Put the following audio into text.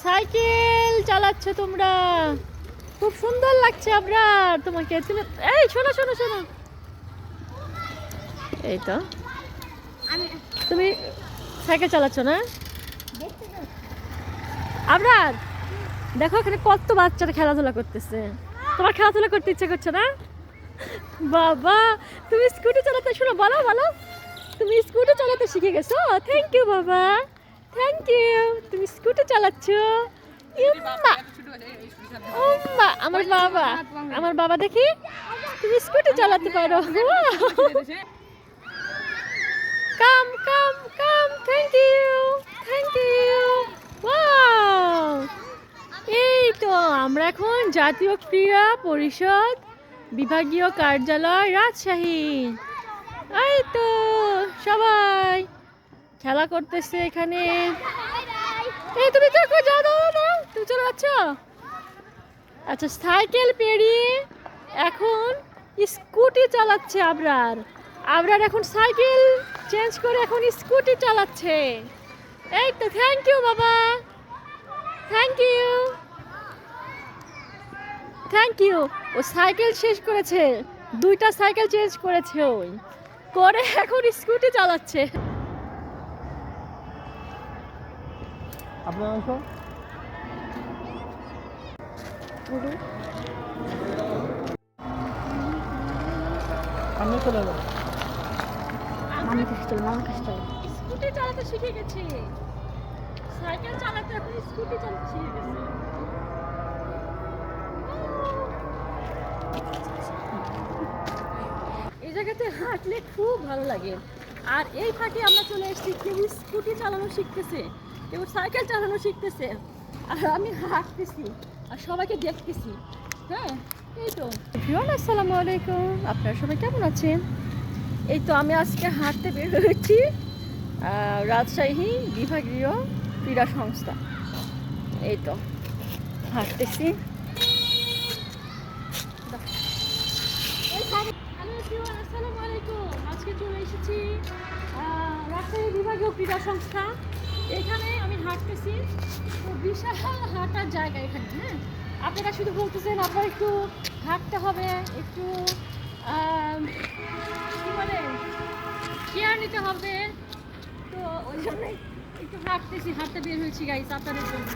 Cycle চালাচ্ছ তোমরা, খুব সুন্দর লাগছে আবরার তোমাকে। তুমি এই শোনো শোনো শোনো, এই তো তুমি সাইকেল চালাচ্ছ না আবরার? দেখো এখানে কত বাচ্চারা খেলাধুলা করতেছে, তোমার খেলাধুলা করতে ইচ্ছে করছে না? বাবা তুমি স্কুটি চালাতে, শোনো বলো বলো, তুমি স্কুটি চালাতে শিখে গেছো? থ্যাংক ইউ বাবা, থ্যাংক ইউ। তুমি স্কুটি চালাচ্ছ? আমার বাবা, আমার বাবা দেখি তুমি স্কুটি চালাতে পারো। Come come come, thank you thank you. Wow, এই তো আমরা এখন জাতীয় ক্রীড়া পরিষদ বিভাগীয় কার্যালয় রাজশাহী। এই তো সবাই খেলা করতেছে এখানে। এই তুমি দেখো, যাও দাও দাও, তুমি চলে যাচ্ছ? আচ্ছা, সাইকেল পেরিয়ে এখন স্কুটি চালাচ্ছে আবরার। আবরার এখন সাইকেল চেঞ্জ করে এখন স্কুটি চালাচ্ছে। এই তো, থ্যাংক ইউ বাবা, থ্যাংক ইউ থ্যাংক ইউ। ও সাইকেল শেষ করেছে, দুইটা সাইকেল চেঞ্জ করেছে ওই করে এখন স্কুটি চালাচ্ছে। আপনার অংশ সামনে চলে যাবে। মামার কাছে চলো, মামার কাছে চলো। স্কুটি চালাতে শিখে গেছে, সাইকেল চালাতে এখন স্কুটি চালাতে শিখে গেছে। এই জায়গাতে হাঁটলে খুব ভালো লাগে। আর এই ফাঁকে আমরা চলে এসেছি, কেউ স্কুটি চালানো শিখতেছে, কেউ সাইকেল চালানো শিখতেছে, আর আমি হাঁটতেছি আর সবাইকে দেখতেছি। হ্যাঁ, এই তো। আসসালামু আলাইকুম, আপনারা সবাই কেমন আছেন? এই তো আমি আজকে হাঁটতে বের হয়েছি রাজশাহী বিভাগীয় ক্রীড়া সংস্থা। এই তো হাঁটতেছি। আসসালামু আলাইকুম, আজকে চলে এসেছি রাজশাহী বিভাগীয় ক্রীড়া সংস্থা। এখানে আমি হাঁটতেছি, তো বিশাল হাঁটার জায়গা এখানে। হ্যাঁ, আপনারা শুধু বলতেছেন আপনার একটু হাঁটতে হবে, একটু কি বলে কেয়ার নিতে হবে, তো ওই জন্যই একটু হাঁটতেছি, হাঁটতে বের হয়েছি গাইস আপনাদের জন্য।